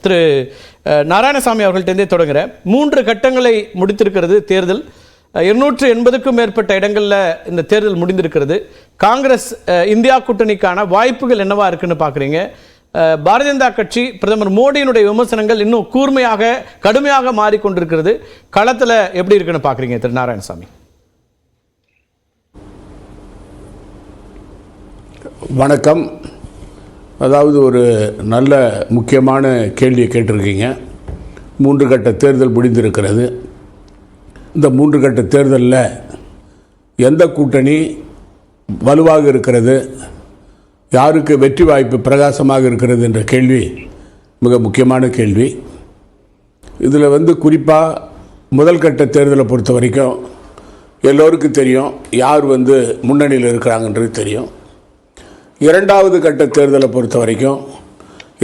திரு நாராயணசாமி அவர்கள்ட்டே தொடங்குகிறேன். 3 கட்டங்களை முடித்திருக்கிறது தேர்தல். 280க்கும் மேற்பட்ட இடங்களில் இந்த தேர்தல் முடிந்திருக்கிறது. காங்கிரஸ் இந்தியா கூட்டணிக்கான வாய்ப்புகள் என்னவா இருக்குன்னு பார்க்குறீங்க? பாரதிய ஜனதா கட்சி பிரதமர் மோடியினுடைய விமர்சனங்கள் இன்னும் கூர்மையாக கடுமையாக மாறிக்கொண்டிருக்கிறது. களத்தில் எப்படி இருக்குன்னு பார்க்குறீங்க திரு நாராயணசாமி? வணக்கம். அதாவது ஒரு நல்ல முக்கியமான கேள்வியை கேட்டிருக்கீங்க. 3 கட்ட தேர்தல் முடிந்திருக்கிறது. இந்த 3 கட்ட தேர்தலில் எந்த கூட்டணி வலுவாக இருக்கிறது, யாருக்கு வெற்றி வாய்ப்பு பிரகாசமாக இருக்கிறது என்ற கேள்வி மிக முக்கியமான கேள்வி. இதில் குறிப்பாக முதல் கட்ட தேர்தலை பொறுத்த வரைக்கும் எல்லோருக்கும் தெரியும் யார் முன்னணியில் இருக்கிறாங்கன்றது தெரியும். 2வது கட்ட தேர்தலை பொறுத்த வரைக்கும்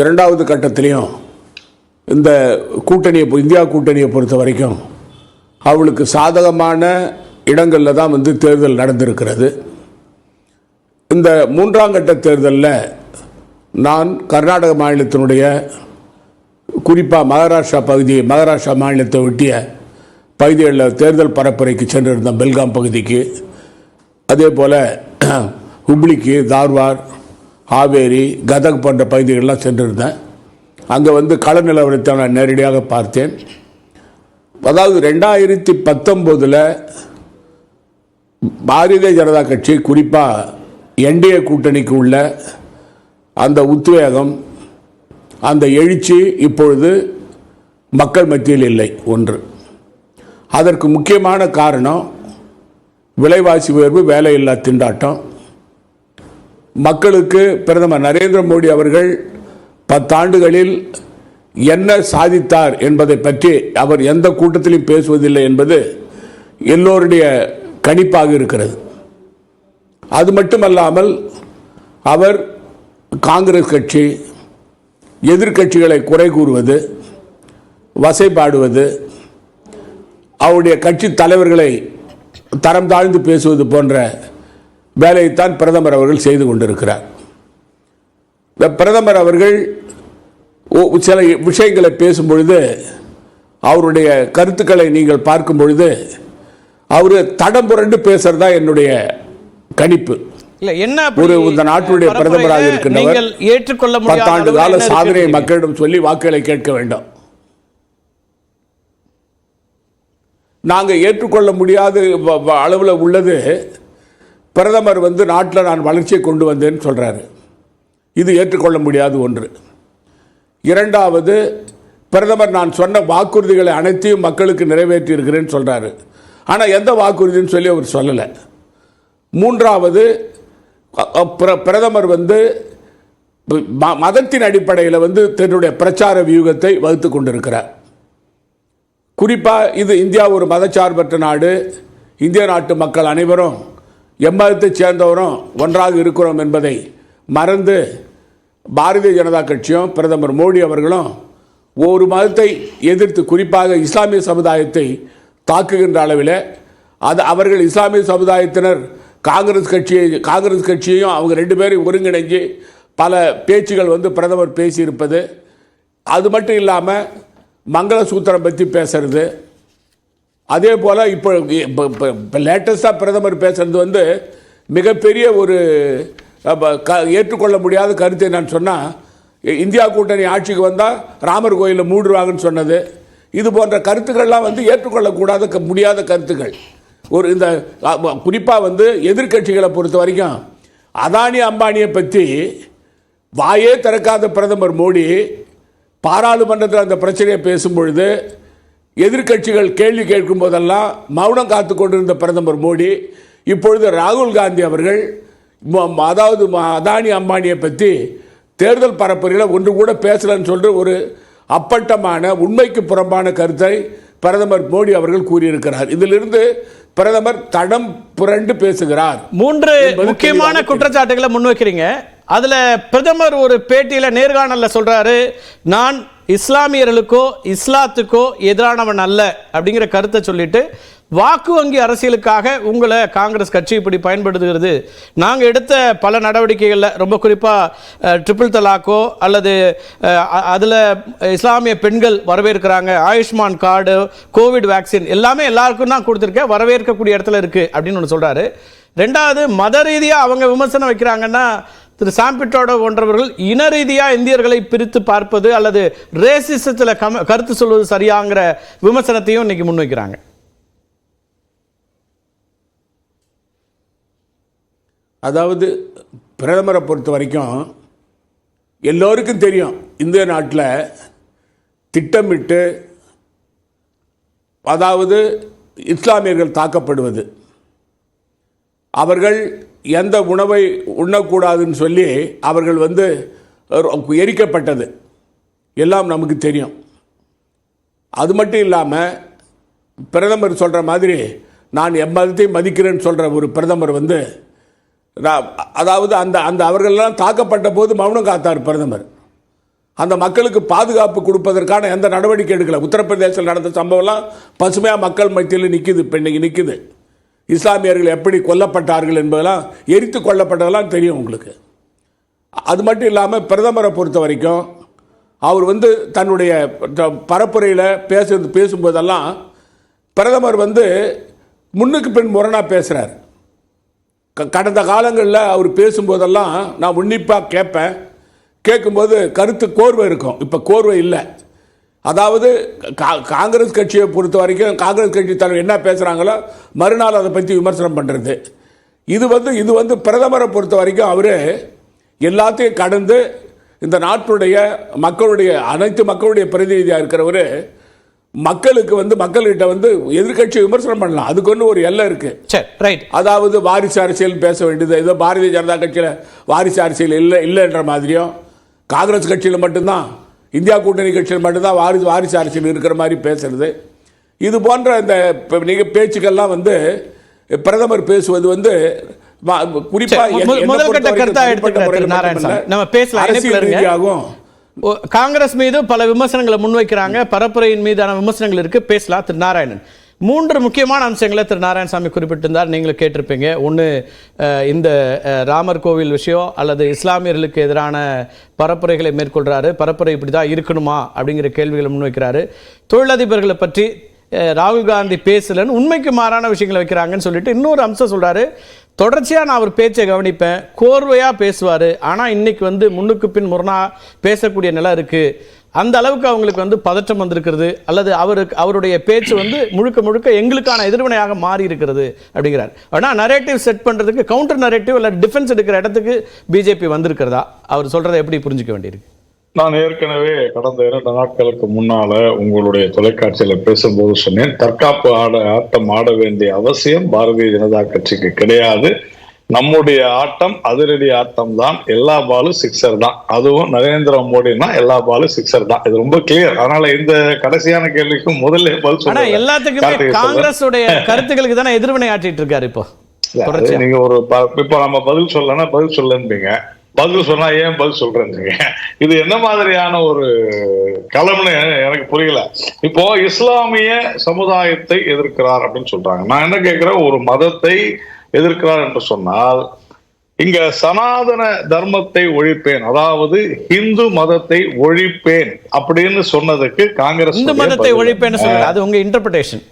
2வது கட்டத்திலையும் இந்த கூட்டணியை இந்தியா கூட்டணியை பொறுத்த வரைக்கும் அவளுக்கு சாதகமான இடங்களில் தான் தேர்தல் நடந்திருக்கிறது. இந்த 3ஆம் கட்ட தேர்தலில் நான் கர்நாடக மாநிலத்தினுடைய குறிப்பாக மகாராஷ்டிரா மாநிலத்தை ஒட்டிய பகுதிகளில் தேர்தல் பரப்புரைக்கு சென்றிருந்தேன். பெல்காம் பகுதிக்கு, அதே போல் ஹுப்ளிக்கு, தார்வார், ஹாவேரி, கதக் போன்ற பகுதிகளெலாம் சென்றிருந்தேன். அங்கே கள நிலவரத்தை நான் நேரடியாக பார்த்தேன். அதாவது 2019 பாரதிய ஜனதா கட்சி குறிப்பாக என்டிஏ கூட்டணிக்கு உள்ள அந்த உத்வேகம், அந்த எழுச்சி இப்பொழுது மக்கள் மத்தியில் இல்லை. ஒன்று, அதற்கு முக்கியமான காரணம் விலைவாசி உயர்வு, வேலையில்லா திண்டாட்டம். மக்களுக்கு பிரதமர் நரேந்திர மோடி அவர்கள் 10 ஆண்டுகளில் என்ன சாதித்தார் என்பதை பற்றி அவர் எந்த கூட்டத்திலும் பேசுவதில்லை என்பது எல்லோருடைய கணிப்பாக இருக்கிறது. அது மட்டுமல்லாமல் அவர் காங்கிரஸ் கட்சி எதிர்க்கட்சிகளை குறை கூறுவது, வசைபாடுவது, அவருடைய கட்சி தலைவர்களை தரம் தாழ்ந்து பேசுவது போன்ற வேலையைத்தான் பிரதமர் அவர்கள் செய்து கொண்டிருக்கிறார். பிரதமர் அவர்கள் சில விஷயங்களை பேசும்பொழுது, அவருடைய கருத்துக்களை நீங்கள் பார்க்கும் பொழுது அவர் தடம் புரண்டு பேசுறதா என்னுடைய கணிப்பு. இந்த நாட்டுடைய பிரதமராக இருக்கின்றவர் 10 ஆண்டு கால சாதனை மக்களிடம் சொல்லி வாக்குகளை கேட்க வேண்டும். நாங்கள் ஏற்றுக்கொள்ள முடியாத அளவில் உள்ளது. பிரதமர் நாட்டில் நான் வளர்ச்சியை கொண்டு வந்தேன்னு சொல்றாரு. இது ஏற்றுக்கொள்ள முடியாத ஒன்று. 2வது, பிரதமர் நான் சொன்ன வாக்குறுதிகளை அனைத்தையும் மக்களுக்கு நிறைவேற்றி இருக்கிறேன்னு சொல்றாரு. ஆனால் எந்த வாக்குறுதின்னு சொல்லி அவர் சொல்லலை. 3வது, பிரதமர் மதத்தின் அடிப்படையில் தன்னுடைய பிரச்சார வியூகத்தை வகுத்து கொண்டிருக்கிறார். குறிப்பாக இது இந்தியா ஒரு மதச்சார்பற்ற நாடு, இந்திய நாட்டு மக்கள் அனைவரும் எம்மதத்தை சேர்ந்தவரும் ஒன்றாக இருக்கிறோம் என்பதை மறந்து பாரதிய ஜனதா கட்சியும் பிரதமர் மோடி அவர்களும் ஒரு மதத்தை எதிர்த்து, குறிப்பாக இஸ்லாமிய சமுதாயத்தை தாக்குகின்ற அளவில் அவர்கள் இஸ்லாமிய சமுதாயத்தினர் காங்கிரஸ் கட்சியையும் அவங்க 2 பேரையும் ஒருங்கிணைஞ்சு பல பேச்சுகள் பிரதமர் பேசியிருப்பது. அது மட்டும் இல்லாமல் மங்களசூத்திரம் பற்றி பேசுறது. அதே போல் இப்போ லேட்டஸ்டாக பிரதமர் பேசுறது மிகப்பெரிய ஒரு ஏற்றுக்கொள்ள முடியாத கருத்தை நான் சொன்னால், இந்தியா கூட்டணி ஆட்சிக்கு வந்தால் ராமர் கோயிலில் மூடுவாங்கன்னு சொன்னது. இது போன்ற கருத்துக்கள்லாம் ஏற்றுக்கொள்ளக்கூடாத முடியாத கருத்துக்கள். இந்த குறிப்பாக எதிர்க்கட்சிகளை பொறுத்த வரைக்கும் அதானி அம்பானியை பற்றி வாயே திறக்காத பிரதமர் மோடி பாராளுமன்றத்தில் அந்த பிரச்சனையை பேசும்பொழுது எதிர்க்கட்சிகள் கேள்வி கேட்கும் போதெல்லாம் மௌனம் காத்து கொண்டிருந்த பிரதமர் மோடி இப்பொழுது ராகுல் காந்தி அவர்கள் அதாவது அதானி அம்பானியை பற்றி தேர்தல் பரப்புரையில் ஒன்று கூட பேசலன்னு சொல்லிட்டு ஒரு அப்பட்டமான உண்மைக்கு புறம்பான கருத்தை பிரதமர் மோடி அவர்கள் கூறியிருக்கிறார். இதிலிருந்து பிரதமர் தடம் புரண்டு பேசுகிறார். 3 முக்கியமான குற்றச்சாட்டுகளை முன்வைக்கிறீங்க. அதுல பிரதமர் ஒரு பேட்டியில நேர்காணல்ல சொல்றாரு, நான் இஸ்லாமியர்களுக்கோ இஸ்லாத்துக்கோ எதிரானவன் அல்ல அப்படிங்கிற கருத்தை சொல்லிட்டு வாக்கு வங்கி அரசியலுக்காக உங்களை காங்கிரஸ் கட்சி இப்படி பயன்படுத்துகிறது. நாங்கள் எடுத்த பல நடவடிக்கைகளில் ரொம்ப குறிப்பாக ட்ரிபிள் தலாக்கோ அல்லது அதில் இஸ்லாமிய பெண்கள் வரவேற்கிறாங்க, ஆயுஷ்மான் கார்டு, கோவிட் வேக்சின் எல்லாமே எல்லாருக்கும் தான் கொடுத்துருக்கேன், வரவேற்கக்கூடிய இடத்துல இருக்குது அப்படின்னு ஒன்று சொல்கிறாரு. ரெண்டாவது, மத ரீதியாக அவங்க விமர்சனம் வைக்கிறாங்கன்னா திரு சாம்பிட்டோட போன்றவர்கள் இன ரீதியாக இந்தியர்களை பிரித்து பார்ப்பது அல்லது ரேசிசத்தில் கருத்து சொல்வது சரியாங்கிற விமர்சனத்தையும் இன்னைக்கு முன்வைக்கிறாங்க. அதாவது பிரதமரை பொறுத்த வரைக்கும் எல்லோருக்கும் தெரியும், இந்திய நாட்டில் திட்டமிட்டு அதாவது இஸ்லாமியர்கள் தாக்கப்படுவது, அவர்கள் எந்த உணவை உண்ணக்கூடாதுன்னு சொல்லி அவர்கள் எரிக்கப்பட்டது எல்லாம் நமக்கு தெரியும். அது மட்டும் இல்லாமல் பிரதமர் சொல்கிற மாதிரி நான் எம்மதத்தை மதிக்கிறேன்னு சொல்கிற ஒரு பிரதமர் அதாவது அந்த அந்த அவர்களெல்லாம் தாக்கப்பட்ட போது மௌனம் காத்தார் பிரதமர். அந்த மக்களுக்கு பாதுகாப்பு கொடுப்பதற்கான எந்த நடவடிக்கை எடுக்கல. உத்தரப்பிரதேசத்தில் நடந்த சம்பவம்லாம் பசுமையாக மக்கள் மத்தியில் நிற்குது. இப்போ இன்னைக்கு நிற்குது. இஸ்லாமியர்கள் எப்படி கொல்லப்பட்டார்கள் என்பதெல்லாம், எரித்து கொல்லப்பட்டதெல்லாம் தெரியும் உங்களுக்கு. அது மட்டும் இல்லாமல் பிரதமரை பொறுத்த வரைக்கும் அவர் தன்னுடைய பரப்புரையில் பேசும்போதெல்லாம் பிரதமர் முன்னுக்கு பின் முரணாக பேசுகிறார். கடந்த காலங்களில் அவர் பேசும்போதெல்லாம் நான் உன்னிப்பாக கேட்பேன், கேட்கும்போது கருத்து கோர்வை இருக்கும். இப்போ கோர்வை இல்லை. அதாவது காங்கிரஸ் கட்சியை பொறுத்த வரைக்கும் காங்கிரஸ் கட்சி தலைவர் என்ன பேசுகிறாங்களோ மறுநாள் அதை பற்றி விமர்சனம் பண்ணுறது. இது பிரதமரை பொறுத்த வரைக்கும் அவர் எல்லாத்தையும் கடந்து இந்த நாட்டுடைய மக்களுடைய அனைத்து மக்களுடைய பிரதிநிதியாக இருக்கிறவர் மக்களுக்கு மக்கள்கிட்ட எதிர்கட்சி விமர்சனம் பண்ணலாம். அதுக்கு ஒரு எல்லை இருக்கு. அதாவது வாரிசு அரசியல் பேச வேண்டியது, ஏதோ பாரதிய ஜனதா கட்சியில் வாரிசு அரசியல் இல்லைன்ற மாதிரியும், காங்கிரஸ் கட்சியில் மட்டும்தான், இந்தியா கூட்டணி கட்சியில் மட்டும்தான் வாரிசு அரசியல் இருக்கிற மாதிரி பேசுறது. இது போன்ற இந்த பேச்சுக்கள்லாம் பிரதமர் பேசுவது குறிப்பாக காங்கிரஸ் மீது பல விமர்சனங்களை முன்வைக்கிறாங்க. பரப்புரையின் மீதான விமர்சனங்கள் இருக்கு, பேசலாம். திரு நாராயணன், 3 முக்கியமான அம்சங்களை திரு நாராயணசாமி குறிப்பிட்டிருந்தார், நீங்களும் கேட்டிருப்பீங்க. ஒன்று, இந்த ராமர் கோவில் விஷயம் அல்லது இஸ்லாமியர்களுக்கு எதிரான பரப்புரைகளை மேற்கொள்கிறாரு, பரப்புரை இப்படி தான் இருக்கணுமா அப்படிங்கிற கேள்விகளை முன்வைக்கிறாரு. தொழிலதிபர்களை பற்றி ராகுல் காந்தி பேசலன்னு உண்மைக்கு மாறான விஷயங்களை வைக்கிறாங்கன்னு சொல்லிட்டு இன்னொரு அம்சம் சொல்கிறாரு. தொடர்ச்சியாக நான் அவர் பேச்சை கவனிப்பேன், கோர்வையாக பேசுவார், ஆனால் இன்னைக்கு முன்னுக்கு பின் முரணாக பேசக்கூடிய நிலை இருக்குது. அந்த அளவுக்கு அவங்களுக்கு பதற்றம் வந்திருக்கிறது, அல்லது அவருடைய பேச்சு முழுக்க முழுக்க எங்களுக்கான எதிர்வினையாக மாறி இருக்கிறது அப்படிங்கிறார். ஆனால் நரேட்டிவ் செட் பண்ணுறதுக்கு கவுண்டர் நரேட்டிவ் இல்லை டிஃபென்ஸ் எடுக்கிற இடத்துக்கு பிஜேபி வந்திருக்கிறதா? அவர் சொல்கிறத எப்படி புரிஞ்சுக்க வேண்டியிருக்கு? நான் ஏற்கனவே கடந்த 2 நாட்களுக்கு முன்னால உங்களுடைய தொலைக்காட்சியில பேசும்போது சொன்னேன், தற்காப்பு ஆட்டம் ஆட வேண்டிய அவசியம் பாரதிய ஜனதா கட்சிக்கு கிடையாது. நம்முடைய ஆட்டம் அதிரடி ஆட்டம் தான். எல்லா பாலும் சிக்ஸர் தான். அதுவும் நரேந்திர மோடினா எல்லா பாலும் சிக்ஸர் தான். இது ரொம்ப கிளியர். அதனால இந்த கடைசியான கேள்விக்கு முதல்ல பதில் சொல்ல, எல்லாத்துக்குமே காங்கிரஸ் உடைய கருத்துக்களுக்கு தானே எதிர்வினை ஆற்றிட்டு இருக்காரு. இப்போ நீங்க இப்ப நம்ம பதில் சொல்லணும்பீங்க, பதில் சொன்னா ஏன் பதில் சொல்றேன்னு. இது என்ன மாதிரியான ஒரு களம்னு எனக்கு புரியல. இப்போ இஸ்லாமிய சமுதாயத்தை எதிர்க்கிறார் அப்படின்னு சொல்றாங்க. நான் என்ன கேட்கிறேன், ஒரு மதத்தை எதிர்க்கிறார் என்று சொன்னால், இங்க சனாதன தர்மத்தை ஒழிப்பேன், அதாவது இந்து மதத்தை ஒழிப்பேன் அப்படின்னு சொன்னதுக்கு காங்கிரஸ் இந்து மதத்தை ஒழிப்பேன்னு சொல்றாரு. அது உங்க இன்டர்பிரேஷன்.